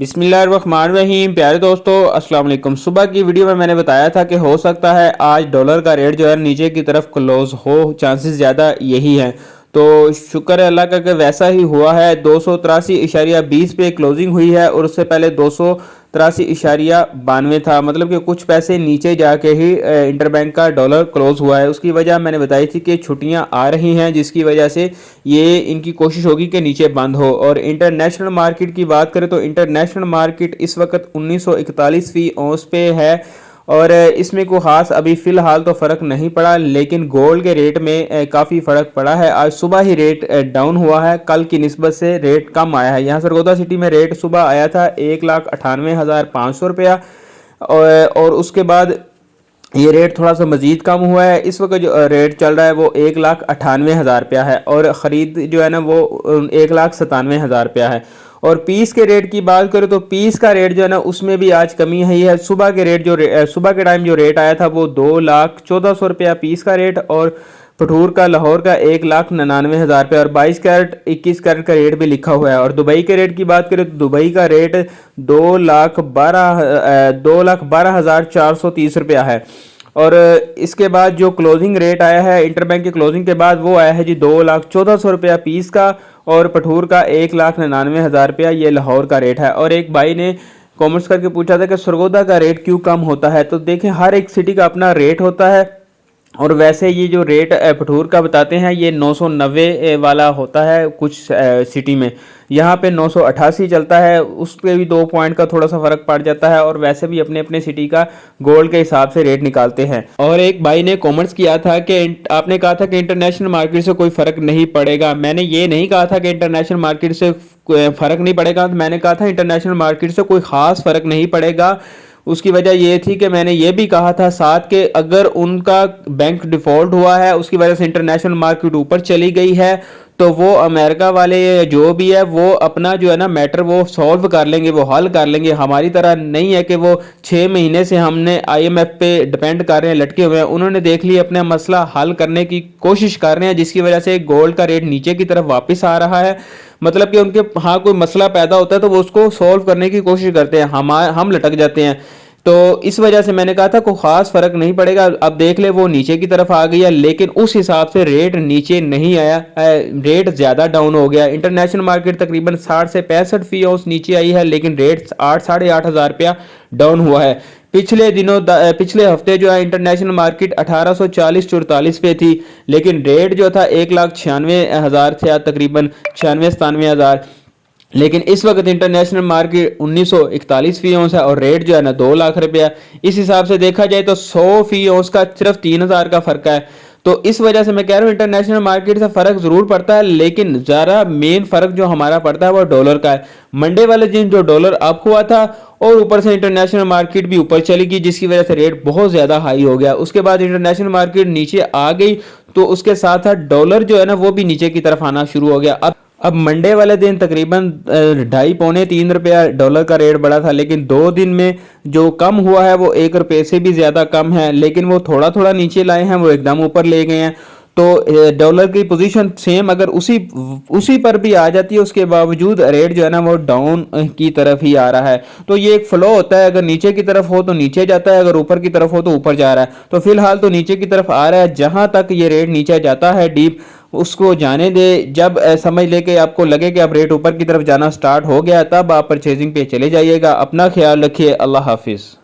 बिस्मिल्लाहिर्रहमानिर्रहीम। प्यारे दोस्तों, अस्सलाम वालेकुम। सुबह की वीडियो में मैंने बताया था कि हो सकता है आज डॉलर का रेट जो है नीचे की तरफ क्लोज हो, चांसेस ज़्यादा यही हैं। तो शुक्र है अल्लाह का कि वैसा ही हुआ है। 283.20 पे क्लोजिंग हुई है और उससे पहले 283.92 था, मतलब कि कुछ पैसे नीचे जाके ही इंटरबैंक का डॉलर क्लोज हुआ है। उसकी वजह मैंने बताई थी कि छुट्टियां आ रही हैं, जिसकी वजह से ये इनकी कोशिश होगी कि नीचे बंद हो। और इंटरनेशनल मार्केट की बात करें तो इंटरनेशनल मार्केट इस वक्त 1941 फी औंस पे है और इसमें कोई ख़ास अभी फ़िलहाल तो फ़र्क नहीं पड़ा, लेकिन गोल्ड के रेट में काफ़ी फ़र्क पड़ा है। आज सुबह ही रेट डाउन हुआ है, कल की निस्बत से रेट कम आया है। यहाँ सरगोदा सिटी में रेट सुबह आया था 1,98,500 रुपया और उसके बाद ये रेट थोड़ा सा मज़ीद कम हुआ है। इस वक्त जो रेट चल रहा है वो 1,98,000 रुपया है और ख़रीद जो है ना वो 1,97,000 रुपया है। और पीस के रेट की बात करें तो पीस का रेट जो है ना उसमें भी आज कमी है। सुबह के रेट सुबह के टाइम जो रेट आया था वो 2,14,000 रुपया पीस का रेट और पठूर का लाहौर का 1,99,000 रुपये और 22 कैरेट 21 कैरेट का रेट भी लिखा हुआ है। और दुबई के रेट की बात करें तो दुबई का रेट 2,12,430 रुपया है। और इसके बाद जो क्लोजिंग रेट आया है इंटरबैंक के क्लोजिंग के बाद वो आया है जी 2,14,000 रुपया पीस का और पठूर का 1,99,000 रुपया, ये लाहौर का रेट है। और एक भाई ने कॉमेंट्स करके पूछा था कि सरगोदा का रेट क्यों कम होता है। तो देखें, हर एक सिटी का अपना रेट होता है और वैसे ये जो रेट पठूर का बताते हैं ये 990 वाला होता है कुछ सिटी में, यहाँ पे 988 चलता है। उस पर भी 2 पॉइंट का थोड़ा सा फ़र्क पड़ जाता है और वैसे भी अपने अपने सिटी का गोल्ड के हिसाब से रेट निकालते हैं। और एक भाई ने कमेंट्स किया था कि आपने कहा था कि इंटरनेशनल मार्केट से कोई फ़र्क नहीं पड़ेगा। मैंने ये नहीं कहा था कि इंटरनेशनल मार्केट से फ़र्क नहीं पड़ेगा, मैंने कहा था इंटरनेशनल मार्केट से कोई ख़ास फ़र्क नहीं पड़ेगा। उसकी वजह ये थी कि मैंने ये भी कहा था साथ के अगर उनका बैंक डिफ़ॉल्ट हुआ है उसकी वजह से इंटरनेशनल मार्केट ऊपर चली गई है तो वो अमेरिका वाले जो भी है वो अपना जो है ना मैटर वो सॉल्व कर लेंगे, वो हल कर लेंगे। हमारी तरह नहीं है कि वो 6 महीने से हमने IMF पे डिपेंड कर रहे हैं, लटके हुए हैं। उन्होंने देख लिया अपना मसला हल करने की कोशिश कर रहे हैं, जिसकी वजह से गोल्ड का रेट नीचे की तरफ वापस आ रहा है। मतलब कि उनके हाँ कोई मसला पैदा होता है तो वो उसको सॉल्व करने की कोशिश करते हैं, हम लटक जाते हैं। तो इस वजह से मैंने कहा था कोई ख़ास फ़र्क नहीं पड़ेगा। अब देख ले वो नीचे की तरफ आ गई है, लेकिन उस हिसाब से रेट नीचे नहीं आया, रेट ज़्यादा डाउन हो गया। इंटरनेशनल मार्केट तकरीबन 60 से 65 फी औंस नीचे आई है, लेकिन रेट 8,500 रुपया डाउन हुआ है। पिछले हफ्ते जो है इंटरनेशनल मार्केट 1840-44 पे थी, लेकिन रेट जो था 1,96,000 था, तकरीबन 96-97,000। लेकिन इस वक्त इंटरनेशनल मार्केट 1941 फी औंस है और रेट जो है ना 2 लाख रुपया। इस हिसाब से देखा जाए तो 100 फी औंस का सिर्फ 3,000 का फ़र्क है। तो इस वजह से मैं कह रहा हूँ इंटरनेशनल मार्केट से फ़र्क ज़रूर पड़ता है, लेकिन ज़रा मेन फ़र्क जो हमारा पड़ता है वो डॉलर का है। मंडे वाले दिन जो डॉलर अप हुआ था और ऊपर से इंटरनेशनल मार्केट भी ऊपर चली गई, जिसकी वजह से रेट बहुत ज़्यादा हाई हो गया। उसके बाद इंटरनेशनल मार्केट नीचे आ गई तो उसके साथ साथ डॉलर जो है ना वो भी नीचे की तरफ आना शुरू हो गया। अब मंडे वाले दिन तकरीबन 2.5-3 रुपया डॉलर का रेट बढ़ा था, लेकिन 2 दिन में जो कम हुआ है वो 1 रुपये से भी ज़्यादा कम है। लेकिन वो थोड़ा थोड़ा नीचे लाए हैं, वो एकदम ऊपर ले गए हैं। तो डॉलर की पोजीशन सेम अगर उसी पर भी आ जाती है, उसके बावजूद रेट जो है ना वो डाउन की तरफ ही आ रहा है। तो ये एक फ्लो होता है, अगर नीचे की तरफ हो तो नीचे जाता है, अगर ऊपर की तरफ हो तो ऊपर जा रहा है। तो फिलहाल तो नीचे की तरफ आ रहा है। जहां तक ये रेट नीचे जाता है डीप उसको जाने दे। जब समझ लेके आपको लगे कि अब रेट ऊपर की तरफ जाना स्टार्ट हो गया, तब आप परचेजिंग पे चले जाइएगा। अपना ख्याल रखिए। अल्लाह हाफिज़।